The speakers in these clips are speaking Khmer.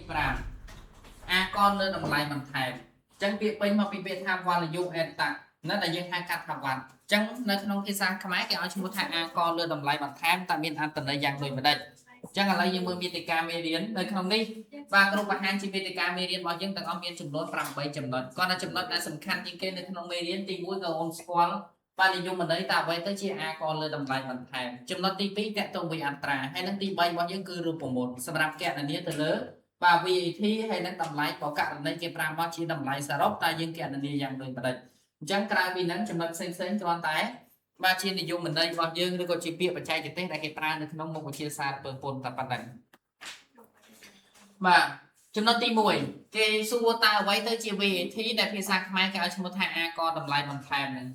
5អាកលើតម្លៃបន្ថែមអញ្ចឹងពាក្យពេញមកពីពាក្យថា value added នៅតែយើងហៅកាត់ថាវត្តអញ្ចឹងនៅក្នុងភាសាខ្មែរគេឲ្យឈ្មោះថាអាកលើតម្លៃបន្ថែមតែមានអត្ថន័យយ៉ាងដូចម្ដេចអញ្ចឹងឥឡូវយើងមើលមាតិកាមេរៀននៅក្នុងនេះបាទគ្រូបង្ហាញជាមាតិកាមេរៀនរបស់យើងទាំងអស់មានចំនួន8ចំណុចគាត់ថាចំណុចដែលសំខាន់ជាងគេនៅក្នុងមេរៀនទី1ក៏អូនស្គាល់បាទនិយមន័យតើអ្វីទៅជាអាកលើតម្លៃបន្ថែមចំណុចទី2តកតងវិអត្រាហើយនឹងទី3របស់យើងគឺរូបមន្តសម្រាប់កណនាទៅលើបាទ VAT ហើយនឹងតម្លៃបកករណីគេប្រាំមកជាតម្លៃសរុបតើយើងកណនាយ៉ាងដូចម្ដេចអញ្ចឹងក្រៅពីហ្នឹងចំណុចផ្សេងៗគ្រាន់តែបាទជានិយមន័យរបស់យើងឬក៏ជាពាក្យបច្ចេកទេសដែលគេប្រើនៅក្នុងមុខវិជ្ជាសារពើពុនតែប៉ុណ្ណឹងបាទចំណុចទី1គេសួរតើអ្វីទៅជា VAT ដែលភាសាខ្មែរគេឲ្យឈ្មោះថាអាកតម្លៃបន្ថែមហ្នឹង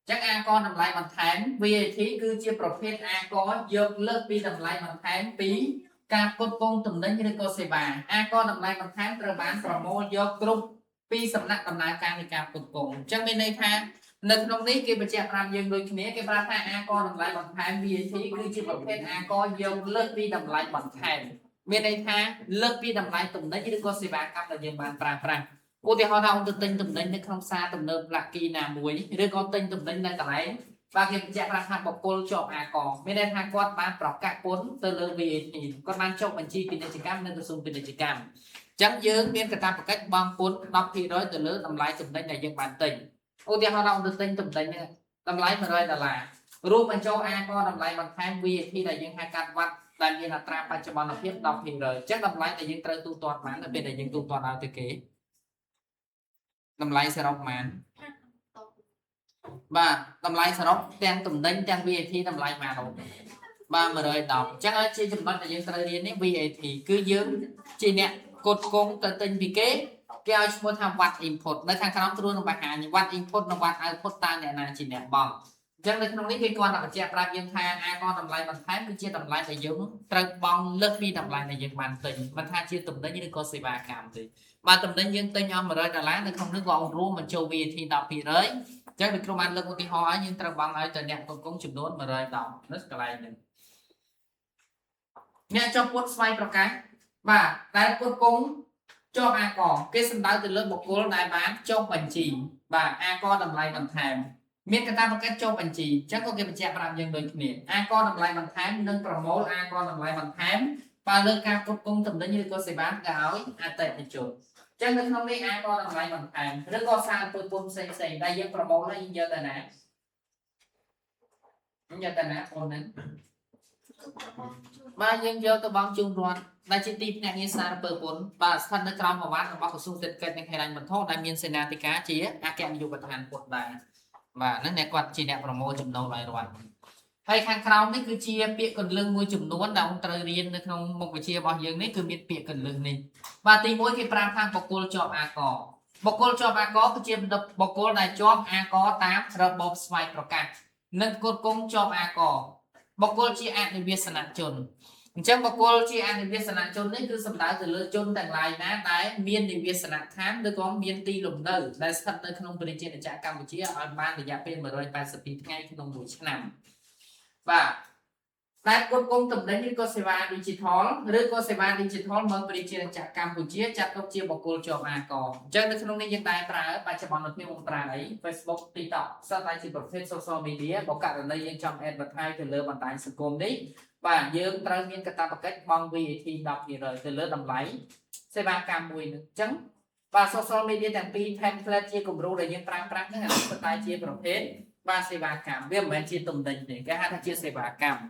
អញ្ចឹងអាកតម្លៃបន្ថែម VAT គឺជាប្រភេទអាកយកលើកពីតម្លៃបន្ថែមពីការផ្គត់ផ្គង់ទំនិញឬក៏សេវាអាកតម្លៃបន្ថែមត្រូវបានប្រមូលយកគ្រប់ពីសំណាក់ដំណើរការនៃការផ្គត់ផ្គង់អញ្ចឹងមានន័យថានៅក្នុងនេះគេបញ្ជាក់ប្រាប់យើងដូចគ្នាគេប្រាប់ថាអាកតម្លៃបន្ថែម VAT គឺជាប្រភេទអាកយកលើកពីតម្លៃបន្ថែមមានន័យថាលើកពីតម្លៃទំនិញឬក៏សេវាកម្មដែលយើងបានប្រើប្រាស់ឧទាហរណ៍ថាôngទៅទិញទំនិញនៅក្នុងផ្សារទំនើបឡាគីណាមួយឬក៏ទិញទំនិញនៅកន្លែងបាទគេបញ្ជាក់ប្រាប់ថាបុគ្គលជាប់អាកមានន័យថាគាត់បានប្រកាសពន្ធទៅលើ VAT គាត់បានចុះបញ្ជីពាណិជ្ជកម្មនៅក្រសួងពាណិជ្ជកម្មអញ្ចឹងយើងមានកាតព្វកិច្ចបង់ពន្ធ 10% ទៅលើតម្លៃទំនិញដែលយើងបានទិញឧទាហរណ៍ថាôngទៅទិញទំនិញតម្លៃ$100រួមបញ្ចូលអាកតម្លៃបន្ថែម VAT ដែលយើងហៅកាត់វត្តដែលមានអត្រាបច្ចុប្បន្នភាព 10% អញ្ចឹងតម្លៃដែលយើងត្រូវទូទាត់បាននៅពេលដែលយើងទូទាត់ឲ្យទៅគេតម្លៃសរុបប៉ុន្មានបាទតម្លៃសរុបទាំងទំនិញទាំង VAT តម្លៃប៉ុន្មានបាទ110អញ្ចឹងឲ្យជាចំណុចដែលយើងត្រូវរៀននេះ VAT គឺយើងជាអ្នកកត់គង់ទៅទិញពីគេគេឲ្យឈ្មោះថាវត្ត input នៅខាងក្រោមគ្រូនឹងបង្ហាញវត្ត input និងវត្ត output តើអ្នកណាជាអ្នកបង់អញ្ចឹងនៅក្នុងនេះគេគាត់បញ្ជាក់ប្រាប់យើងថាអាកតម្លៃបន្ថែមគឺជាតម្លៃដែលយើងត្រូវបង់លើសពីតម្លៃដែលយើងបានទិញមិនថាជាទំនិញឬក៏សេវាកម្មទេបាទទំនិញយើងទិញអស់$100នៅក្នុងនេះក៏រួមបញ្ចូល VAT 10%អញ្ចឹងដូចគ្រូបានលើកឧទាហរណ៍ឲ្យយើងត្រូវបង់ឲ្យទៅអ្នកគ្រប់គ្រងចំនួន110នៅកន្លែងនេះអ្នកចុះពុតស្វ័យប្រកាសបាទដែលគ្រប់គ្រងជាប់អាកគេសំដៅទៅលើបុគ្គលដែលបានចុះបញ្ជីបាទអាកតម្លៃបន្ថែមមានកាតព្វកិច្ចចុះបញ្ជីអញ្ចឹងក៏គេបញ្ជាក់ប្រាប់យើងដូចគ្នាអាកតម្លៃបន្ថែមនិងប្រមូលអាកតម្លៃបន្ថែមបើលើការគ្រប់គ្រងទំនិញឬក៏សេវាទៅឲ្យអតិថិជនអញ្ចឹងនៅក្នុងនេះអាកតម្លៃបន្ថែមឬក៏សារពើពុនផ្សេងៗដែលយើងប្រមូលហើយយើងយកទៅណាបងហ្នឹងបាទយើងយកទៅបង់ជូនរដ្ឋដែលជាទីភ្នាក់ងារសារពើពុនបាទស្ថិតនៅក្រោមប្រវត្តិរបស់ក្រសួងសេដ្ឋកិច្ចនិងហិរញ្ញវត្ថុដែលមានសេនាធិការជាអគ្គនាយកដ្ឋានពុតដែរបាទហ្នឹងអ្នកគាត់ជាអ្នកប្រមូលចំណូលឲ្យរដ្ឋហើយខាងក្រោមនេះគឺជាពាក្យកន្លឹះមួយចំនួនដែលôngត្រូវរៀននៅក្នុងមុខវិជ្ជារបស់យើងនេះគឺមានពាក្យកន្លឹះនេះបាទទី1គេប្រាប់ថាបុគ្គលជាប់អាកបុគ្គលជាប់អាកគឺជាបុគ្គលដែលជាប់អាកតាមរបបស្វ័យប្រកាសនិងគ្រប់គ្រងជាប់អាកបុគ្គលជាអនិវាសនជនអញ្ចឹងបុគ្គលជាអនិវាសនជននេះគឺសំដៅទៅលើជនទាំងឡាយណាដែលមាននិវាសនដ្ឋានឬក៏មានទីលំនៅដែលស្ថិតនៅក្នុងប្រជាជាតិកម្ពុជាឲ្យបានរយៈពេល182ថ្ងៃក្នុងមួយឆ្នាំបាទដែលគ្រប់គ្រងទំនិញឬក៏សេវា Digital ឬក៏សេវា Digital មកប្រជាជាតិកម្ពុជាចាត់ទុកជាបុគ្គលជាប់អាកអញ្ចឹងនៅក្នុងនេះយើងតែប្រើបច្ចុប្បន្នភាពយើងប្រើអី Facebook TikTok សត្វតែជាប្រភេទ social media បើករណីយើងចង់ advertise ទៅលើបណ្ដាញសង្គមនេះបាទយើងត្រូវមានកាតព្វកិច្ចបង់ VAT 10% ទៅលើតម្លៃសេវាកម្មមួយហ្នឹងអញ្ចឹងបាទ social media ទាំងពីរ template ជាគំរូដែលយើងប្រើប្រាស់ហ្នឹងអានេះតែជាប្រភេទបាទសេវាកម្មវាមិនមែនជាទំនិញទេគេហៅថាជាសេវាកម្ម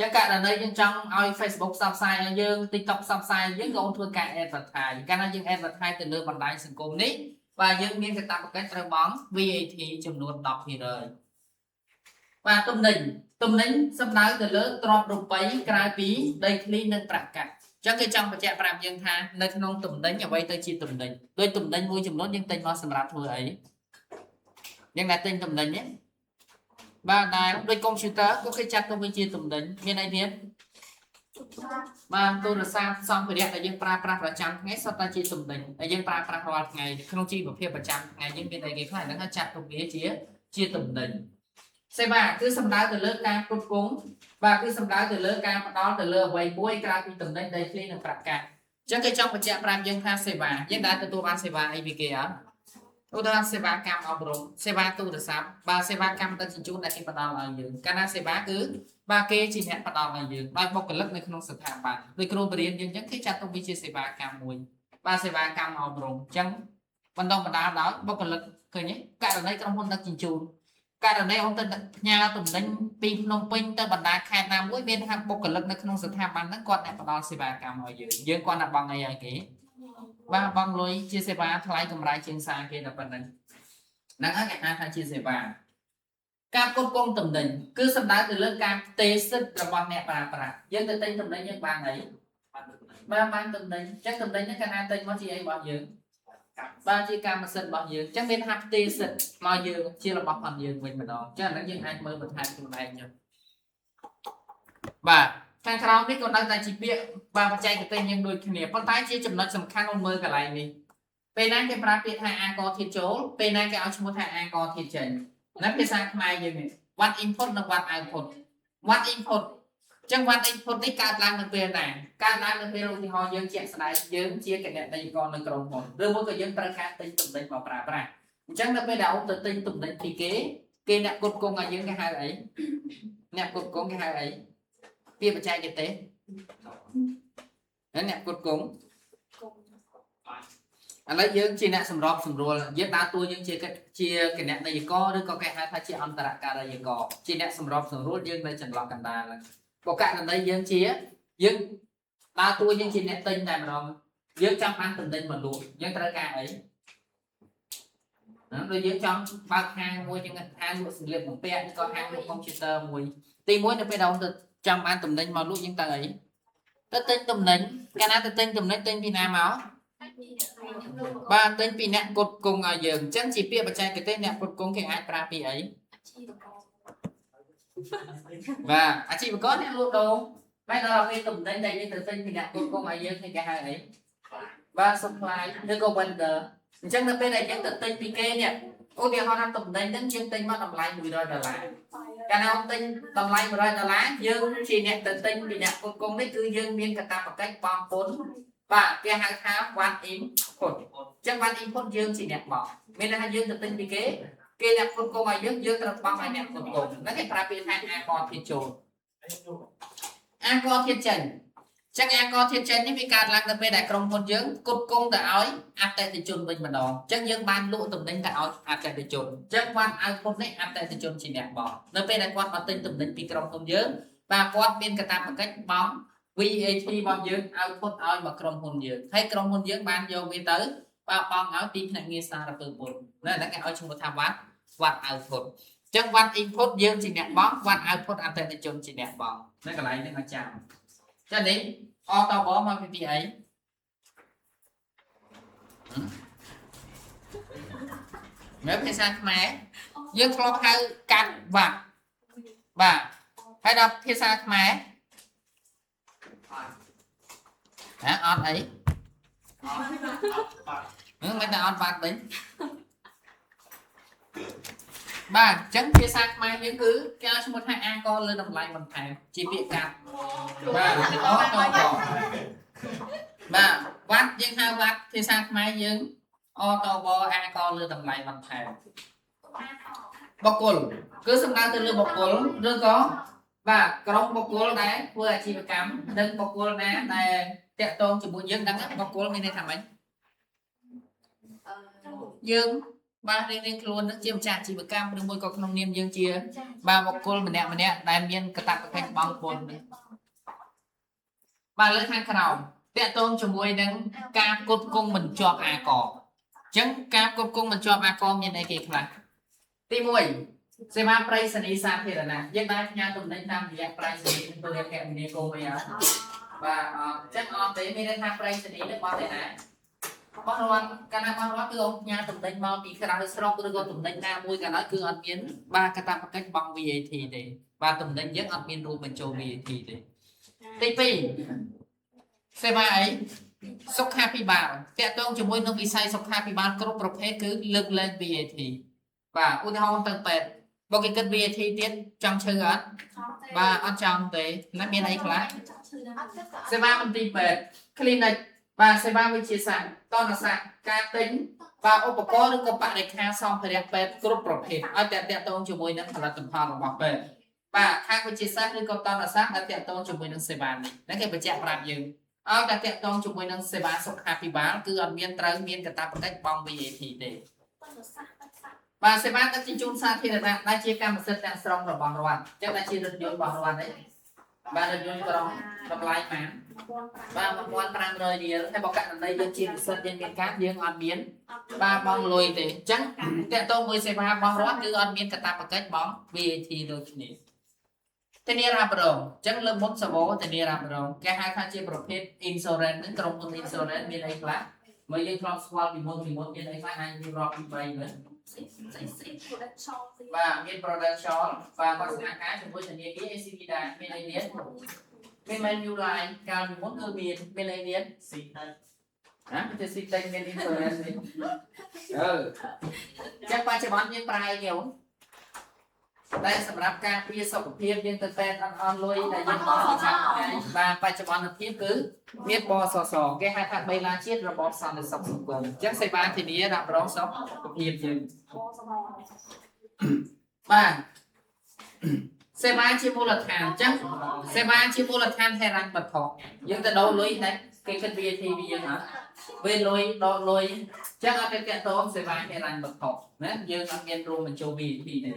ចឹងករណីយើងចង់ឲ្យ Facebook ផ្សព្វផ្សាយឲ្យយើង TikTok ផ្សព្វផ្សាយឲ្យយើងក៏ធ្វើការ advertise កាលណាយើង advertise ទៅលើបណ្ដាញសង្គមនេះបាទយើងមានកាតព្វកិច្ចត្រូវបង់ VAT ចំនួន 10% បាទទំនិញសំដៅទៅលើទ្រព្យរូបិយក្រៅពីដីធ្លីនិងប្រាក់កាក់អញ្ចឹងគេចង់បញ្ជាក់ប្រាប់យើងថានៅក្នុងទំនិញអ្វីទៅជាទំនិញដោយទំនិញមួយចំនួនយើងទិញមកសម្រាប់ធ្វើអីយើងតែទិញទំនិញទេបាទដែលដូច computer ក៏គេចាត់ទុកវាជាទំនិញមានអីទៀតបាទទូរស័ព្ទសម្ភារៈដែលយើងប្រើប្រាស់ប្រចាំថ្ងៃសុទ្ធតែជាទំនិញដែលយើងប្រើប្រាស់រាល់ថ្ងៃក្នុងជីវភាពប្រចាំថ្ងៃយើងមានអីគេខ្លះហ្នឹងចាត់ទុកវាជាទំនិញសេវាគឺសំដៅទៅលើការគ្រប់គ្រងបាទគឺសំដៅទៅលើការផ្ដល់ទៅលើអ្វីមួយក្រៅពីទំនិញដីធ្លីនិងប្រាក់កាក់អ ចឹងគេចង់បញ្ជាក់ប្រាប់យើងថាសេវាយើងដែលទទួលបានសេវាអីពីគេអត់ឧទាហរណ៍សេវាកម្មអប់រំសេវាទូរស័ព្ទបាទសេវាកម្មដឹកជញ្ជូនដែលគេផ្ដល់ឲ្យយើងកាលណាសេវាគឺបាទគេជាអ្នកផ្ដល់ឲ្យយើងដោយបុគ្គលិកនៅក្នុងស្ថាប័នដោយគ្រូបរិញ្ញាយើងអញ្ចឹងគេចាត់ទុកវាជាសេវាកម្មមួយបាទសេវាកម្មអប់រំអញ្ចឹងបណ្ដុំបណ្ដាលដោយបុគ្គលិកឃើញទេករណីក្រុមហ៊ុនដឹកជញ្ជូនករណីôngទៅផ្ញើទំនិញពីភ្នំពេញទៅបណ្ដាខេត្តណាមួយមានថាបុគ្គលិកនៅក្នុងស្ថាប័នហ្នឹងគាត់អ្នកផ្ដល់សេវាកម្មឲ្យយើងគាត់ដាក់បង់អីឲ្យគេបាទបង់លុយជាសេវាថ្លៃកម្រៃជាងសារគេតែប៉ុណ្្នឹងហ្នឹងហើយគេហៅថាជាសេវាការផ្គត់ផ្គង់ទំនិញគឺសំដៅទៅលើការផ្ទេរសិទ្ធិរបស់អ្នកប្រើប្រាស់យើងទៅទិញទំនិញយើងបានអីបានទំនិញអញ្ចឹងទំនិញហ្នឹងកាលណាទិញមកជាអីរបស់យើងបាទជាកម្មសិទ្ធិរបស់យើងអញ្ចឹងមានថាផ្ទេរសិទ្ធិមកយើងជារបស់របស់យើងវិញម្ដងអញ្ចឹងអានេះយើងអាចមើលបន្ថែមខ្លួនឯងចុះបាទខាងក្រោមនេះក៏នៅតែជាពាក្យបាទបច្ចេកទេសយើងដូចគ្នាប៉ុន្តែជាចំណុចសំខាន់អូនមើលកន្លែងនេះពេលណាគេប្រើពាក្យថាអាកធាតុចូលពេលណាគេឲ្យឈ្មោះថាអាកធាតុចេញណាភាសាខ្មែរយើងនេះ what input និង what output what input ចឹង what input នេះកើតឡើងនៅពេលណាកើតឡើងនៅពេលឧទាហរណ៍យើងជាក់ស្ដែងយើងជាគណនេយ្យករនៅក្រុមហ៊ុនឬមួយក៏យើងត្រូវការទិញទំនិញមកប្រើប្រាស់អញ្ចឹងនៅពេលដែលអូនទៅទិញទំនិញពីគេអ្នកគ្រប់គ្រងឲ្យយើងគេហៅអីអ្នកគ្រប់គ្រងគេហៅអីពាក្យបច្ចេកទេសអ្នកគ្រប់គ្រងឥឡូវយើងជាអ្នកសម្របសម្រួលយើងដើរតួយើងជាគណនេយ្យករឬក៏គេហៅថាជាអន្តរការីយករជាអ្នកសម្របសម្រួលយើងនៅចន្លោះកណ្ដាលហ្នឹងបើករណីយើងជាយើងដើរតួយើងជាអ្នកទិញតែម្ដងយើងចង់បានទំនិញមកលក់យើងត្រូវការអីដូចយើងចង់បើកហាងមួយចឹងហាងលក់សម្លៀកបំពាក់ឬក៏ហាងលក់កុំព្យូទ័រមួយទីមួយនៅពេលដែលទៅចង់បានទំនិញមកលក់យើងទៅអីទៅទិញទំនិញកាលណាទៅទិញទំនិញទិញពីណាមកបាទទិញពីអ្នកគ្រប់គ្រងឲ្យយើងអញ្ចឹងជាពាក្យបច្ចេកទេសអ្នកគ្រប់គ្រងគេអាចប្រើពីអីបាទអាជីវករអ្នកលក់ដូរបែរដល់ពេលទំនិញដែលយើងទៅទិញពីអ្នកគ្រប់គ្រងឲ្យយើងគេហៅអីបាទ supply ឬក៏ vendor អញ្ចឹងនៅពេលដែលយើងទៅទិញពីគេនេះឧទាហរណ៍ថាទំនិញហ្នឹងយើងទិញមកតម្លៃ$100កាលណាôngទិញតម្លៃ$100យើងជាអ្នកទៅទិញពីអ្នកគ្រប់គ្រងនេះគឺយើងមានកាតព្វកិច្ចបង់ពន្ធបាទគេហៅថា what input អញ្ចឹង what input យើងជាអ្នកបង់មានន័យថាយើងទៅទិញពីគេអ្នកគ្រប់គ្រងឲ្យយើងត្រូវបង់ឲ្យអ្នកគ្រប់គ្រងហ្នឹងគេប្រើពាក្យថាអាកធាតុចូលអាកធាតុចេញអញ្ចឹងអាកធាតុចេញនេះវាកើតឡើងនៅពេលដែលក្រុមហ៊ុនយើងគ្រប់គ្រងទៅឲ្យអតិថិជនវិញម្ដងអញ្ចឹងយើងបានលក់ទំនិញទៅឲ្យអតិថិជនអញ្ចឹងបានoutputនេះអតិថិជនជាអ្នកបង់នៅពេលដែលគាត់មកទិញទំនិញពីក្រុមហ៊ុនយើងបាទគាត់មានកាតព្វកិច្ចបង់VAT របស់យើងoutputឲ្យមកក្រុមហ៊ុនយើងហើយក្រុមហ៊ុនយើងបានយកវាទៅបាទបង់ឲ្យទីភ្នាក់ងារសារពើពន្ធណាហ្នឹងគេឲ្យឈ្មោះថា what output អញ្ចឹង what input យើងជាអ្នកបង់ what output អតិថិជនជាអ្នកបង់នៅកន្លែងនេះមកចាំចានេះអតបមកពីអីនៅភាសាខ្មែរយើងធ្លាប់ហៅកាត់វ៉ាត់បាទហើយដល់ភាសាខ្មែរអត់អីមិនតែអត់បាត់វិញបាទអញ្ចឹងភាសាខ្មែរយើងគឺគេឲ្យឈ្មោះថាអាកលើតម្លៃបន្ថែមជាពាក្យកាត់បាទអតបបាទវ៉ាត់យើងហៅវ៉ាត់ភាសាខ្មែរយើងអតបអាកលើតម្លៃបន្ថែមបុគ្គលគឺសំដៅទៅលើបុគ្គលឬក៏បាទក្រុមបុគ្គលដែលធ្វើអាជីវកម្មនិងបុគ្គលណាដែលតាក់ទងជាមួយយើងដឹងបុគ្គលមានន័យថាម៉េចយើងបាទរៀងខ្លួននឹងជាម្ចាស់អាជីវកម្មឬមួយក៏ក្នុងនាមយើងជាបាទបុគ្គលម្នាក់ដែលមានកាតព្វកិច្ចបង់ពន្ធបាទលើខាងក្រោមតាក់ទងជាមួយនឹងការផ្គត់ផ្គង់មិនជាប់អាកអញ្ចឹងការផ្គត់ផ្គង់មិនជាប់អាកមានអីគេខ្លះទី1សេវាប្រៃសណីសាធារណៈយើងបានផ្ញើទំនិញតាមរយៈប្រៃសណីទៅរកគមនាគមន៍អីបាទចឹងអត់ទេមានន័យថាប្រៃសណីនេះបោះទៅណាបោះរត់កាលណាបោះរត់គឺôngផ្ញើទំនិញមកពីក្រៅស្រុកឬក៏ទំនិញណាមួយកាលណាគឺអត់មានបាទកាតព្វកិច្ចបង់ VAT ទេបាទទំនិញយើងអត់មានរួមបញ្ចូល VAT ទេទី2សេវាអីសុខាភិបាលតាក់ទងជាមួយនឹងវិស័យសុខាភិបាលគ្រប់ប្រភេទគឺលើកលែង VAT បាទឧទាហរណ៍ទៅពេទ្យបើគេគិត VAT ទៀតចង់ឈឺអត់បាទអត់ចង់ទេណាមានអីខ្លះសេវាមន្ទីរពេទ្យ clinic បាទសេវាវិជាសាស្ត្រតនសាស្ត្រការទិញបាទឧបករណ៍ឬក៏បរិក្ខារសម្ភារៈពេទ្យគ្រប់ប្រភេទឲ្យតែតទៅជាមួយនឹងផលិតផលរបស់ពេទ្យបាទខាងវិជាសាស្ត្រឬក៏តនសាស្ត្រដែលតទៅជាមួយនឹងសេវានេះគេបញ្ជាក់ប្រាប់យើងឲ្យតែតទៅជាមួយនឹងសេវាសុខាភិបាលគឺអត់មានត្រូវមានកាតព្វកិច្ចបង់ VAT ទេបាទសេវាដឹកជញ្ជូនសាធារណៈដែលជាកម្មសិទ្ធិទាំងស្រុងរបស់រដ្ឋចឹងដែលជារថយន្តរបស់រដ្ឋនេះបាទរថយន្តក្រុងតម្លៃបានបាទ1500រៀលតែបើករណីយើងជានិស្សិតយើងមានការយើងអត់មានបាទបងលុយទេអញ្ចឹងតើតើមួយសេវារបស់រដ្ឋគឺអត់មានកាតព្វកិច្ចបង VAT ដូចគ្នាធានារ៉ាប់រងអញ្ចឹងលើមុនសវធានារ៉ាប់រងគេហៅថាជាប្រភេទ insurance ហ្នឹងក្រុមហ៊ុន insurance មានអីខ្លះមើលយើងធ្លាប់ស្គាល់ពីមុនមានអីខ្លះអាចមានរាប់ពី3មើលបាទមាន production បាទគាត់ស្នាក់ការជាមួយធនាគារ ACB ដែរមានអីទៀតមាន menu line កាលពីមុនគឺមានអីទៀតស៊ីតែមានតែស៊ីតែមាន insurance នេះចឹងបច្ចុប្បន្នយើងប្រើអីគេតែសម្រាប់ការពារសុខភាពយើងទៅពេទ្យអត់លុយដែលយើងបោះពីខាងថ្ងៃបាទបច្ចុប្បន្នភាពគឺមានបសសគេហៅថាបេឡាជាតិរបបសន្តិសុខសង្គមអញ្ចឹងសេវាធានារ៉ាប់រងសុខភាពយើងបាទសេវាជាមូលដ្ឋានអញ្ចឹងសេវាជាមូលដ្ឋានហេរ៉ាញ់បឋមយើងទៅដូរលុយតែគេគិត VAT ពីយើងហ៎ពេលលុយដកលុយអញ្ចឹងអត់ទៅតតងសេវាហេរ៉ាញ់បឋមណាយើងអត់មានរួមបញ្ចូល VAT ទេ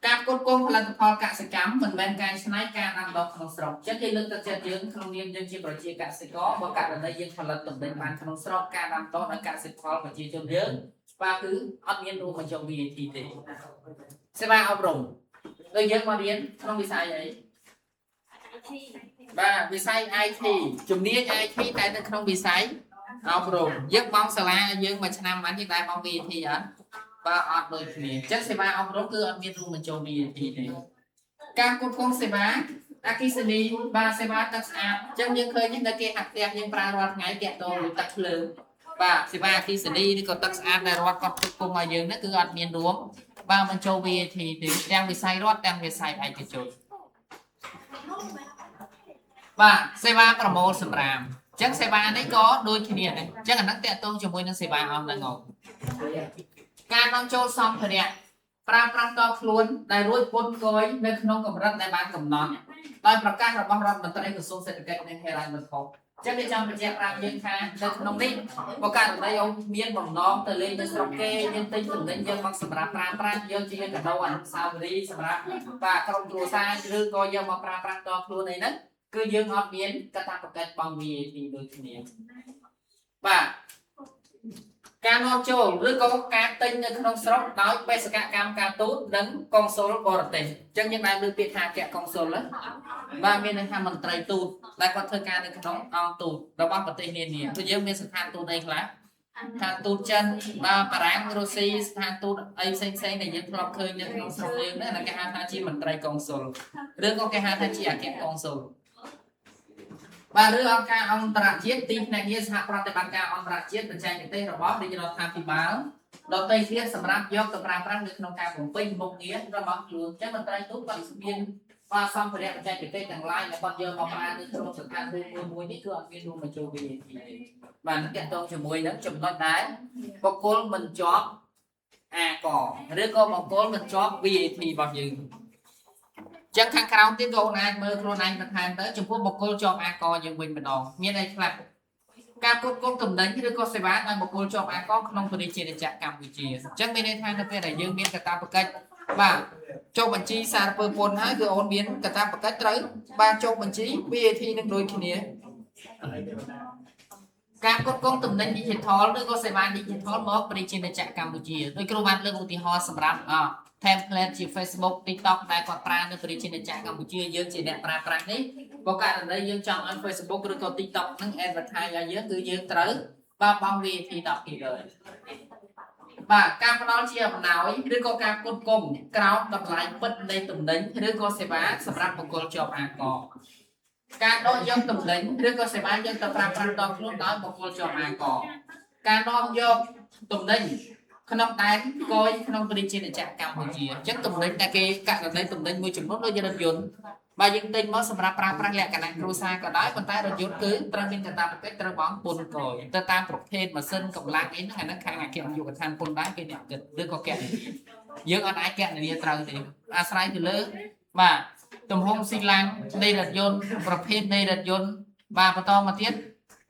ការផ្គត់ផ្គង់ផលិតផលកសិកម្មមិនមែនការច្នៃការដាំដុះក្នុងស្រុកចឹងគេលើកទឹកចិត្តយើងក្នុងនាមយើងជាប្រជាកសិករបើករណីយើងផលិតទំនិញបានក្នុងស្រុកការដាំដុះដោយកសិផលប្រជាជនយើងបាទគឺអត់មានរួមបញ្ចូល VAT ទេសេវាអប់រំដូចយើងមករៀនក្នុងវិស័យអីបាទវិស័យ IT ជំនាញ IT តែនៅក្នុងវិស័យអប់រំយើងបង់សាលាយើងមួយឆ្នាំបានទេតែបង់ VAT អត់បាទអត់ដូចគ្នាអញ្ចឹងសេវាអប់រំគឺអត់មានរួមបញ្ចូល VAT ទេការគ្រប់គ្រងសេវាអគ្គិសនីបាទសេវាទឹកស្អាតអញ្ចឹងយើងឃើញនៅគេហាក់ផ្ទះយើងប្រើរាល់ថ្ងៃតាក់ទងនឹងទឹកភ្លើងបាទសេវាអគ្គិសនីឬក៏ទឹកស្អាតដែលរដ្ឋគាត់ផ្គត់ផ្គង់ឲ្យយើងហ្នឹងគឺអត់មានរួមបាទបញ្ចូល VAT ទេទាំងវិស័យរដ្ឋទាំងវិស័យឯកជនបាទសេវាប្រមូលសម្រាមអញ្ចឹងសេវានេះក៏ដូចគ្នាដែរអញ្ចឹងអាហ្នឹងតាក់ទងជាមួយនឹងសេវាអស់ហ្នឹងការនាំចូលសម្ភារៈប្រើប្រាស់តខ្លួនដែលរួចពន្ធគយនៅក្នុងកម្រិតដែលបានកំណត់ដោយប្រកាសរបស់រដ្ឋមន្ត្រីក្រសួងសេដ្ឋកិច្ចនិងហិរញ្ញវត្ថុចឹងគេចង់បញ្ជាក់ប្រាប់យើងថានៅក្នុងនេះបើករណីôngមានបំណងទៅលេងនៅស្រុកគេយើងទិញទំនិញយើងមកសម្រាប់ប្រើប្រាស់យើងជាកាដូអនុស្សាវរីយ៍សម្រាប់បាទក្រុមគ្រួសារឬក៏យកមកប្រើប្រាស់តខ្លួនអីហ្នឹងគឺយើងអត់មានកាតព្វកិច្ចបង់ VAT ដូចគ្នាបាទការនាំចូលឬក៏ការទិញនៅក្នុងស្រុកដោយបេសកកម្មការទូតនិងកុងស៊ុលបរទេសអញ្ចឹងយើងបានលើពាក្យថាអគ្គកុងស៊ុលបាទមានន័យថាមន្ត្រីទូតដែលគាត់ធ្វើការនៅក្នុងអង្គទូតរបស់ប្រទេសនានាគឺយើងមានស្ថានទូតអីខ្លះស្ថានទូតចិនបាទបារាំងរុស្ស៊ីស្ថានទូតអីផ្សេងៗដែលយើងធ្លាប់ឃើញនៅក្នុងស្រុកយើងហ្នឹងគេហៅថាជាមន្ត្រីកុងស៊ុលឬក៏គេហៅថាជាអគ្គកុងស៊ុលបាទឬអង្គការអន្តរជាតិទីភ្នាក់ងារសហប្រតិបត្តិការអន្តរជាតិបច្ចេកទេសរបស់រាជរដ្ឋាភិបាលដទៃទៀតសម្រាប់យកទៅប្រើប្រាស់នៅក្នុងការបំពេញមុខងាររបស់ខ្លួនចឹងមន្ត្រីទូតគាត់មានបាទសម្ភារៈបច្ចេកទេសទាំងឡាយដែលគាត់យកមកប្រើនៅក្នុងស្ថានទូតមួយនេះគឺអត់មានរួមបញ្ចូល VAT ទេបាទនឹងទាក់ទងជាមួយនឹងចំណុចដែលបុគ្គលមិនជាប់អាកឬក៏បុគ្គលមិនជាប់ VAT របស់យើងចឹងខាងក្រោមទៀតក៏អាចមើលខ្លួនឯងបន្ថែមទៅចំពោះបុគ្គលជាប់អាកយើងវិញម្ដងមានអីខ្លះការគ្រប់គ្រងទំនិញឬក៏សេវាដោយបុគ្គលជាប់អាកក្នុងពាណិជ្ជកម្មកម្ពុជាអញ្ចឹងមានន័យថានៅពេលដែលយើងមានកាតព្វកិច្ចបាទចុះបញ្ជីសារពើពន្ធហើយគឺអូនមានកាតព្វកិច្ចត្រូវបានចុះបញ្ជី VAT នឹងដូចគ្នាការគ្រប់គ្រងទំនិញ Digital ឬក៏សេវា Digital មកពាណិជ្ជកម្មកម្ពុជាដោយគ្រូបានលើកឧទាហរណ៍សម្រាប់template ជា Facebook TikTok ដែលគាត់ប្រើនៅពាណិជ្ជកម្មកម្ពុជាយើងជាអ្នកប្រើប្រាស់នេះបើករណីយើងចង់ឲ្យ Facebook ឬក៏ TikTok នឹង advertise ឲ្យយើងគឺយើងត្រូវបង់ VAT 10%បាទការផ្ដល់ជាអំណោយឬក៏ការផ្គត់ផ្គង់ក្រោមតម្លៃពិតនៃទំនិញឬក៏សេវាសម្រាប់បុគ្គលជាប់អាកការដកយកទំនិញឬក៏សេវាយើងទៅប្រើប្រាស់ដល់ខ្លួនដោយបុគ្គលជាប់អាកការនាំយកទំនិញក្នុងដែនគយក្នុងពាណិជ្ជកម្មកម្ពុជាអញ្ចឹងទំនិញតែគេករណីទំនិញមួយចំនួនដូចរថយន្ត bà dân tinh mới sầm rạp pra lẹ cả năng cua xa cả đái còn tay rồi dốt cứ tra min cả ta cái tra bóng bùn rồi ta tam trục thêm mà sân cộng lạc ấy nó khả năng kiện dùng cái than bùn đái cái đẹp cực đưa có kẹt dương ở đái kẹt này tra thì sai từ lớn mà tùm hông xi lang đây là dônประเภท đây là dôn bà bắt to mà tiết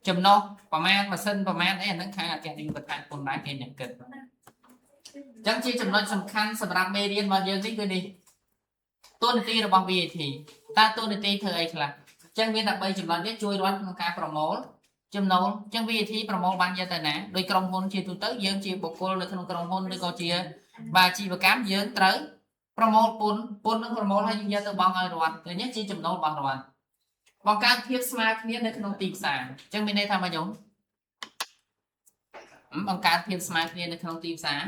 chùm noประมาณmà sânประมาณấy nó khả năng kiện dùng cái than bùn đái cái đẹp cực chẳng chỉ chùm nó sầm khăn sầm rạp mê điên mà dương tí cứ đi tôn ti របស់ VAT តាtôn ti ធ្វើអីខ្លះអញ្ចឹងមានតែ3ចំណុចនេះជួយរដ្ឋក្នុងការប្រមូលចំណូលអញ្ចឹង VAT ប្រមូលបានយកទៅណាដោយក្រុមហ៊ុនជាទូទៅយើងជាបុគ្គលនៅក្នុងក្រុមហ៊ុនឬក៏ជាអាជីវកម្មយើងត្រូវប្រមូលពន្ធនឹងប្រមូលហើយយើងយកទៅបង់ឲ្យរដ្ឋទៅនេះជាចំណូលរបស់រដ្ឋបង្កើនភាពស្មើគ្នានៅក្នុងទីផ្សារអញ្ចឹងមានន័យថាម៉េចខ្ញុំបង្កើនភាពស្មើគ្នានៅក្នុងទីផ្សារ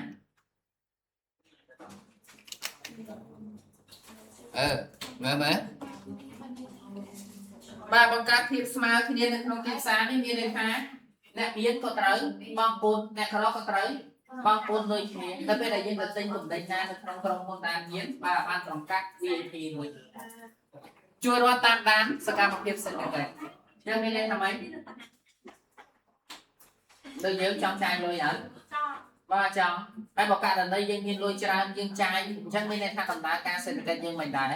មើលបាទបង្កើតភាពស្មើគ្នានៅក្នុងទីផ្សារនេះមានន័យថាអ្នកមានក៏ត្រូវបងប្អូនអ្នកក្រក៏ត្រូវបងប្អូនដូចគ្នាតែពេលដែលយើងទៅទិញទំនិញណានៅក្នុងក្រុមហ៊ុនដែលមានបាទបានប្រកាស VAT មួយជួយរដ្ឋតាមដានសកម្មភាពសេដ្ឋកិច្ចយើងមានន័យថាម៉េចដូចយើងចង់ចាយលុយអត់បាទចង់តែបើករណីយើងមានលុយច្រើនយើងចាយអញ្ចឹងមានន័យថាដំណើរការសេដ្ឋកិច្ចយើងមិនដែរ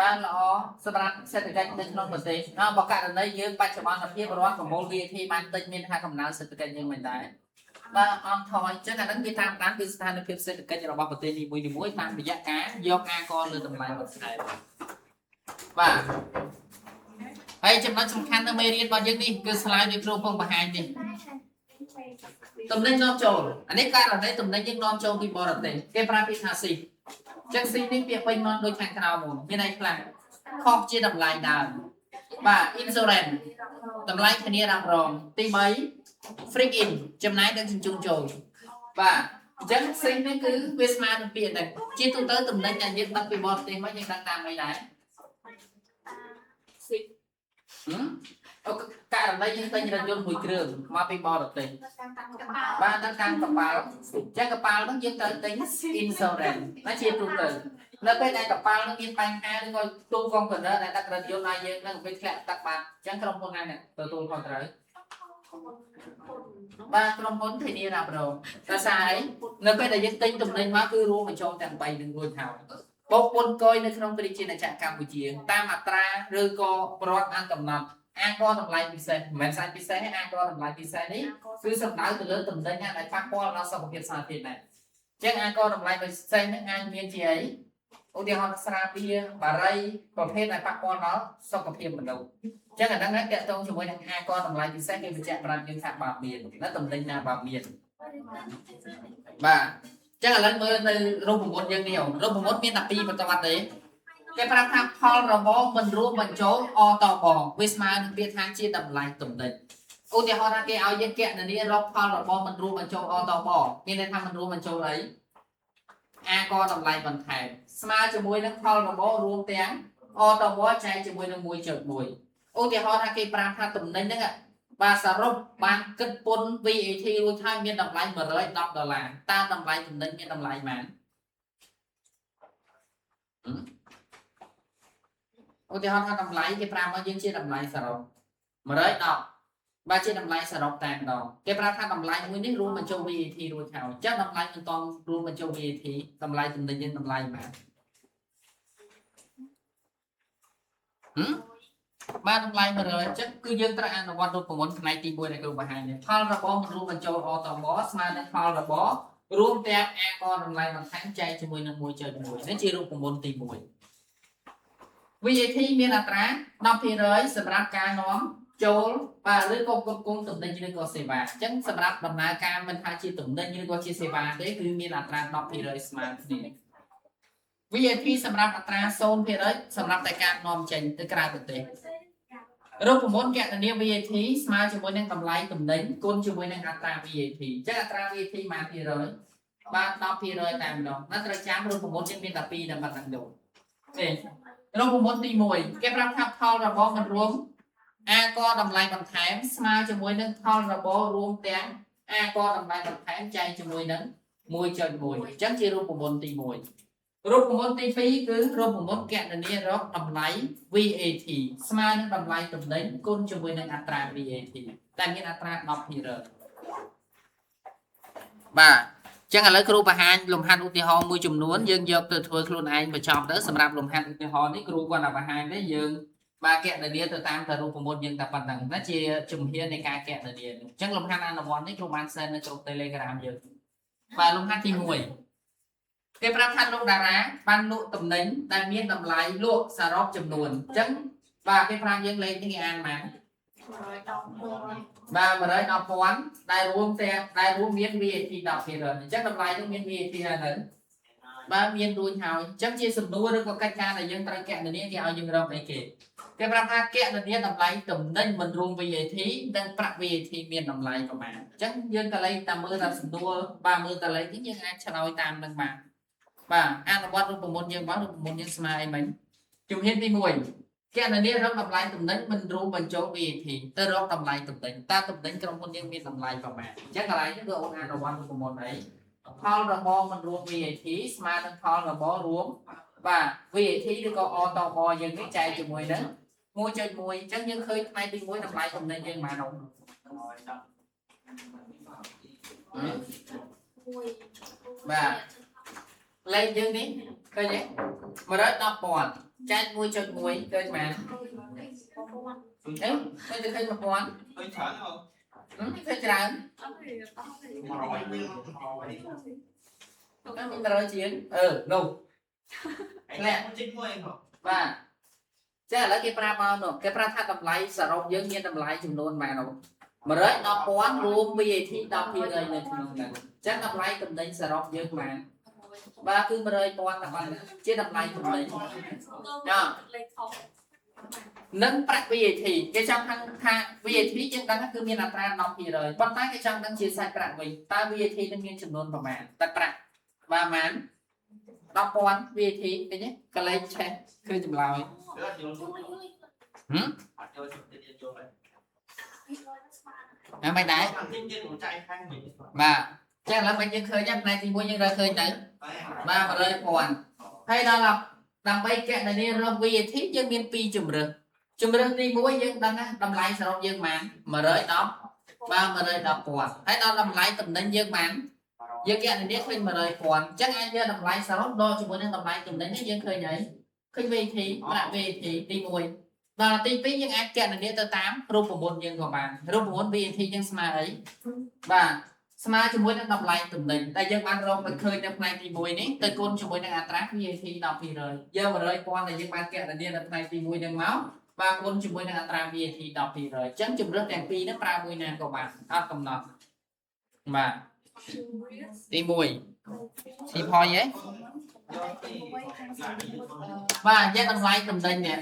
បានល្អសម្រាប់សេដ្ឋកិច្ចនៅក្នុងប្រទេសហើយបើករណីយើងបច្ចុប្បន្នភាពរដ្ឋប្រមូល VAT បានតិចមានថាកំណើនសេដ្ឋកិច្ចយើងមិនដែរបាទអត់ថយអញ្ចឹងអានឹងវាតាមដានពីស្ថានភាពសេដ្ឋកិច្ចរបស់ប្រទេសនីមួយៗតាមរយៈការយកអាកលើតម្លៃបន្ថែមបាទហើយចំណុចសំខាន់នៅមេរៀនរបស់យើងនេះគឺ slide ដូចគ្រូពងបង្ហាញនេះតំណែងនាំចូលអានេះករណីតំណែងយើងនាំចូលពីបរទេសគេប្រើពាក្យថាស៊ីចឹងស៊ីនេះពាក្យពេញមកដូចខាងក្រៅមកមានន័យខ្លះខុសជាតម្លៃដើមបាទ insurance តម្លៃធានារ៉ាប់រងទី3 free in ចំណាយដឹកជញ្ជូនចូលបាទអញ្ចឹងស៊ីនេះគឺវាស្មើនឹងពាក្យហ្នឹងជាទូទៅតំណែងដែលយើងដឹកពីបរទេសមកយើងដឹកតាមអីដែរស៊ីករណីយើងទិញរថយន្តមួយគ្រឿងមកពីបរទេសបានដល់តាមកប៉ាល់ចឹងកប៉ាល់ហ្នឹងយើងត្រូវទិញ insurance ណាជាទូទៅនៅពេលដែលកប៉ាល់ហ្នឹងមានបញ្ហាឬក៏ទូកុងតឺន័រដែលដឹករថយន្តឲ្យយើងហ្នឹងពេលធ្លាក់ទឹកបាត់ចឹងក្រុមហ៊ុនណាអ្នកទទួលខុសត្រូវបាទក្រុមហ៊ុនធានារ៉ាប់រងតែសារអីនៅពេលដែលយើងទិញទំនិញមកគឺរួមបញ្ចូលទាំង3នឹងរួចហើយបោកពន្ធគយនៅក្នុងប្រជាជាតិកម្ពុជាតាមអត្រាឬក៏ប្រវត្តិបានកំណត់អាកតម្លៃពិសេសមិនមែនសាច់ពិសេសទេអាកតម្លៃពិសេសនេះគឺសំដៅទៅលើតំណែងដែលប៉ះពាល់ដល់សុខភាពសាធារណៈអញ្ចឹងអាកតម្លៃពិសេសនេះអាចមានជាអីឧទាហរណ៍ស្រាបៀរបារីប្រភេទដែលប៉ះពាល់ដល់សុខភាពមនុស្សអញ្ចឹងអាហ្នឹងតកតងជាមួយនឹងអាកតម្លៃពិសេសគេបញ្ជាក់ប្រាប់យើងថាបើមានណាតំណែងណាបើមានបាទអញ្ចឹងឥឡូវមើលនៅរូបមន្តយើងនេះរូបមន្តមានតែ2បន្តវត្តទេគេប្រាប់ថាផលរបរមិនរួមបញ្ចូលអតបវាស្មើនឹងពាក្យថាជាតម្លៃទំនិញឧទាហរណ៍ថាគេឲ្យយើងគណនារកផលរបរមិនរួមបញ្ចូលអតបមានន័យថាមិនរួមបញ្ចូលអីអាកតម្លៃបន្ថែមស្មើជាមួយនឹងផលរបររួមទាំងអតបចែកជាមួយនឹង 1.1 ឧទាហរណ៍ថាគេប្រាប់ថាទំនិញហ្នឹងបាទសរុបបានគិតពន្ធ VAT រួចហើយមានតម្លៃ$110តើតម្លៃទំនិញមានតម្លៃប៉ុន្មានឧទាហរណ៍ថាតម្លៃគេប្រាប់មកយើងជាតម្លៃសរុប$110បាទជាតម្លៃសរុបតែម្ដងគេប្រាប់ថាតម្លៃមួយនេះរួមបញ្ចូល VAT រួចហើយអញ្ចឹងតម្លៃមិនតង់រួមបញ្ចូល VAT តម្លៃទំនិញយើងតម្លៃប៉ុន្មានបាទតម្លៃ100អញ្ចឹងគឺយើងត្រូវអនុវត្តរូបមន្តផ្នែកទី1ដែលគ្រូបង្ហាញនេះផលរបស់មិនរួមបញ្ចូលអតបស្មើនឹងផលរបស់រួមទាំងអាកតម្លៃបន្ថែមចែកជាមួយនឹង 1.1 នេះជារូបមន្តទី1VAT មានអត្រា 10% សម្រាប់ការនាំចូលបាទឬក៏គ្រប់គ្រងទំនិញឬក៏សេវាអញ្ចឹងសម្រាប់ដំណើរការមិនថាជាទំនិញឬក៏ជាសេវាទេគឺមានអត្រា 10% ស្មើគ្នា VAT សម្រាប់អត្រា 0% សម្រាប់តែការនាំចេញទៅក្រៅប្រទេសរូបមន្តគណនា VAT ស្មើជាមួយនឹងតម្លៃទំនិញគុណជាមួយនឹងអត្រា VAT អញ្ចឹងអត្រា VAT ម៉ាន%បាទ 10% តែម្ដងណាត្រូវចាំរូបមន្តយើងមានតែ2តែប៉ុណ្្នឹងទេរូបមន្តទី1គេប្រាប់ថាផលរបស់មិនរួមអាកតម្លៃបន្ថែមស្មើជាមួយនឹងផលរបស់រួមទាំងអាកតម្លៃបន្ថែមចែកជាមួយនឹង 1.1 អញ្ចឹងជារូបមន្តទី1 រូបមន្តទី2គឺរូបមន្តកណនារកតម្លៃ VAT ស្មើនឹងតម្លៃទំនិញគុណជាមួយនឹងអត្រា VAT តែមានអត្រា 10% បាទចឹងឥឡូវគ្រូបង្ហាញលំហាត់ឧទាហរណ៍មួយចំនួនយើងយកទៅធ្វើខ្លួនឯងបញ្ចប់ទៅសម្រាប់លំហាត់ឧទាហរណ៍នេះគ្រូគាត់បង្ហាញទេយើងបាទកណនាទៅតាមតែរូបមន្តយើងតែប៉ុណ្្នឹងណាជាជំហាននៃការកណនាអញ្ចឹងលំហាត់អនុវត្តនេះគ្រូបានសេននៅក្នុង Telegram យើងបាទលំហាត់ទី1គេប្រាប់ថាលោកតារាបានលក់ទំនិញដែលមានតម្លៃលក់សរុបចំនួនអញ្ចឹងបាទគេប្រាប់យើងលេខនេះគេអានមកបាទ110,000ដែលរួមទាំងដែលរួមមាន VAT 10% អញ្ចឹងតម្លៃនោះមាន VAT ហើយនៅបាទមានរួចហើយអញ្ចឹងជាសំណួរឬក៏កិច្ចការដែលយើងត្រូវកណនាគេឲ្យយើងរកអីគេប្រាប់ថាកណនាតម្លៃទំនិញមិនរួម VAT និងប្រាក់ VAT មានតម្លៃប្រមាណអញ្ចឹងយើងក៏លេខតាមមើលតាមសំណួរបាទមើលតលេខនេះយើងអាចឆ្លើយតាមនឹងបានបាទអនុវត្តរូបមន្តយើងបានរូបមន្តយើងស្មើអីមិញជំហានទី1កណនារកតម្លៃទំនិញមិនរួមបញ្ចូល VAT ទៅរកតម្លៃទំនិញតើទំនិញក្រុមហ៊ុនយើងមានតម្លៃប្រមាណអញ្ចឹងកន្លែងនេះគឺអូនអនុវត្តរូបមន្តអីផលរបស់មិនរួម VAT ស្មើនឹងផលរបស់រួមបាទ VAT ឬក៏ O តបយើងនេះចែកជាមួយនឹង 1.1 អញ្ចឹងយើងឃើញផ្នែកទី1តម្លៃទំនិញយើងបានអត់បាទលេខយើងនេះឃើញទេ 110,000 ចែក 1.1 ឃើញបានឃើញឃើញ 1000 ឃើញច្រើនអត់ឃើញច្រើន100ជាងនោះលាក់បាទចាឥឡូវគេប្រាប់មកនោះគេប្រាប់ថាតម្លៃសរុបយើងមានតម្លៃចំនួនបាននោះ 110,000 រួម VAT 10% នៅក្នុងហ្នឹងអញ្ចឹងតម្លៃទំនិញសរុបយើងបានបាទគឺ 100,000 តែប៉ុណ្ណឹងជាតម្លៃទំនិញនិងប្រាក់ VAT គេចង់ថា VAT យើងដឹងថាគឺមានអត្រា 10% ប៉ុន្តែគេចង់ដឹងជាសាច់ប្រាក់វិញតើ VAT នឹងមានចំនួនប្រមាណតែប្រាក់បាទប៉ុន្មាន 10,000 VAT ឃើញទេកលេចឆេះឃើញចម្លើយមិនដែរបាទចឹងឥឡូវមិនយើងឃើញផ្នែកទី1យើងរើឃើញទៅបាទ 100,000 ហើយដល់ដើម្បីកណនារក VAT យើងមាន2ជំរើសទី1យើងដឹងណាតម្លៃសរុបយើងបាន110បាទ 110,000 ហើយដល់តម្លៃតំណែងយើងបានយើងកណនាឃើញ 100,000 អញ្ចឹងអាចយកតម្លៃសរុបដកជាមួយនឹងតម្លៃតំណែងនេះយើងឃើញហើយឃើញ VAT ប្រាក់ VAT ទី1ដល់ទី2យើងអាចកណនាទៅតាមរូបមន្តយើងក៏បានរូបមន្ត VAT យើងស្មើអីបាទស្មើជាមួយនឹងតម្លៃតំណែងតែយើងបានរកឃើញនៅផ្នែកទី1នេះទៅគុណជាមួយនឹងអត្រា VAT 10% យក 100,000 ដែលយើងបានកណនានៅផ្នែកទី1ហ្នឹងមកបាទគុណជាមួយនឹងអត្រា VAT 10% អញ្ចឹងជំរើសទាំងពីរនេះប្រើមួយណាក៏បានអត់កំណត់បាទទី1ទីផយហ៎បាទយកតម្លៃតំណែងនេះអ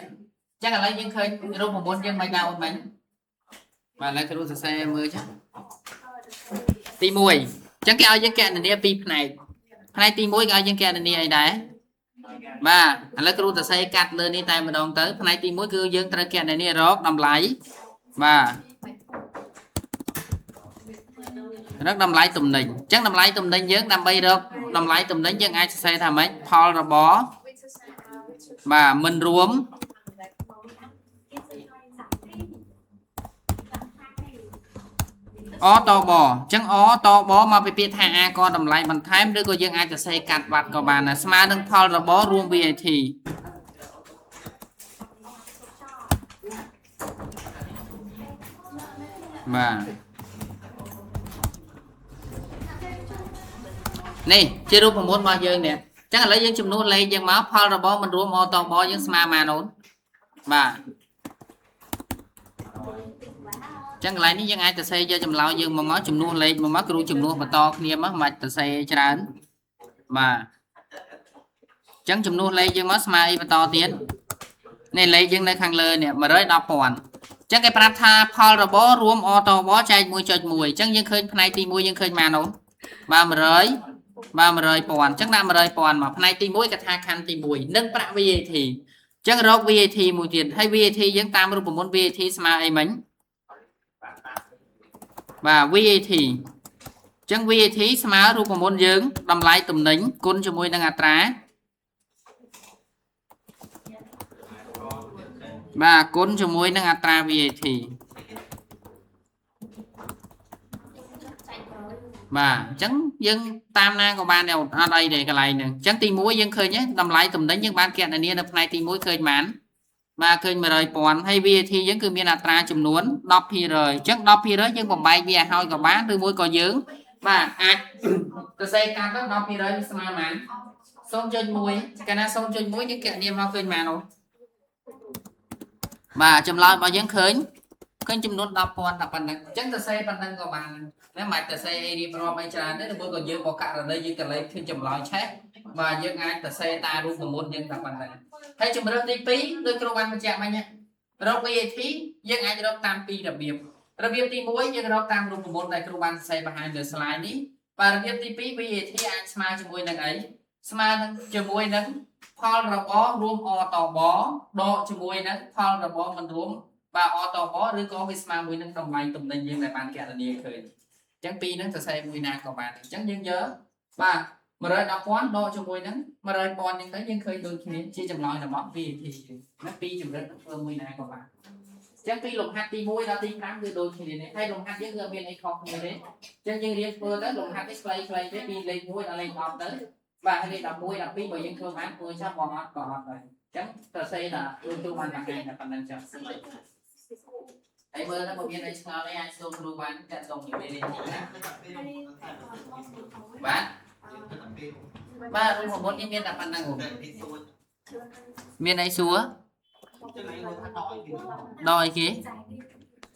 ញ្ចឹងឥឡូវយើងឃើញរូបមន្តយើងមិនដែរអូនមិញបាទឥឡូវគ្រូសរសេរមើលចាទី1អញ្ចឹងគេឲ្យយើងកណនាពីរផ្នែកទី1គេឲ្យយើងកណនាអីដែរបាទឥឡូវគ្រូសរសេរកាត់លើនេះតែម្ដងទៅផ្នែកទី1គឺយើងត្រូវកណនារកតម្លៃបាទរកតម្លៃតំណែងអញ្ចឹងតម្លៃតំណែងយើងដើម្បីរកតម្លៃតំណែងយើងអាចសរសេរថាម៉េចផលរបស់បាទមិនរួមអតបអញ្ចឹងអតបមកពីពាក្យថា A ក៏តម្លៃបន្ថែមឬក៏យើងអាចសរសេរកាត់វត្តក៏បានដែរស្មើនឹងផលរបស់រួម VAT បាទនេះជារូបមន្តរបស់យើងនេះអញ្ចឹងឥឡូវយើងចំនួនលេខយើងមកផលរបស់មិនរួមអតបយើងស្មើប៉ុន្មានអូនបាទចឹងកន្លែងនេះយើងអាចសរសេរយកចម្លើយយើងមកចំនួនលេខមកគ្រូចំនួនបន្តគ្នាមកមិនសរសេរច្រើនបាទចឹងចំនួនលេខយើងមកស្មើអីបន្តទៀតនេះលេខយើងនៅខាងលើនេះ 110,000 ចឹងគេប្រាប់ថាផលរបស់រួមអតបចែក 1.1 ចឹងយើងឃើញផ្នែកទី1យើងឃើញប៉ុន្មានអូនបាទ 100,000 ចឹងដាក់ 100,000 មកផ្នែកទី1កថាខណ្ឌទី1និងប្រាក់ VAT ចឹងរក VAT មួយទៀតហើយ VAT យើងតាមរូបមន្ត VAT ស្មើអីមិញបាទ VAT ចឹង VAT ស្មើរូបមន្តយើងតម្លៃតំណែងគុណជាមួយនឹងអត្រា bà cuốn cho muối năng atra VAT bà chẳng dân tam na của bạn đều ở đây để cái này nè chẳng tìm muối dân khơi nhé tầm lại tầm đấy những bạn kẹt này nia đập này tìm muối khơi mán mà khơi mà đời bọn hay VAT vẫn cứ miền atra chùm nuốn đọc thì rồi chắc đọc thì rồi nhưng còn bài bia hoi của bán từ muối có dướng và tôi xây cam đó đọc thì rồi mà mán xong trên muối cái nào xong trên muối những kẹt niêm nó khơi mán rồi mà chùm lại bao dân khơi khơi chùm nuốn đọc bọn đọc bằng chắc tôi xây bằng năng của bạn nếu mà ta xây đi pro bay trà đấy là bữa còn dương có cả ở đây dương cần lấy khi chùm lòi chết và dương ai ta xây ta luôn một môn dương tập bằng này thấy chùm rất tí phí đôi cơ quan chạm anh nhé rồi bây giờ thì dương ai cho tam pi đặc biệt tí muối dương đó tam luôn một môn đại cơ quan xây bằng hai nửa slide ní và đặc biệt tí phí bây giờ thì anh smart chùm muối này ấy smart chùm muối nắng phao rồi bó luôn o tò bó độ chùm muối nắng phao rồi bó mình luôn và o tò bó đứa có cái smart muối nắng đồng này tụm này dương lại bàn kẹt là đi khởi chẳng pi nó sẽ mùi nào của bạn chẳng dân nhớ và mà rồi đọc quán đo cho mùi nắng mà rồi còn những cái những khơi đôi khi chỉ chậm nói là món vì thì nó pi chụp rất phương mùi nào của bạn chẳng pi lục hạt ti mùi đó ti khám từ đôi khi này hay lục hạt với người bên này không như thế chẳng như riêng vừa tới lục hạt display play cái pi lên mùi là lên ngọt tới và hay đọc mùi là pi bởi những phương án mùi sao còn rồi chẳng tờ xây là tôi hoàn là hay là phần năng chậm ai bơ nó một viên này sao đấy ai xông luôn bán cả tổng những bên bán ba rồi một món nhân viên đặt bàn năng của miền này xúa đòi kia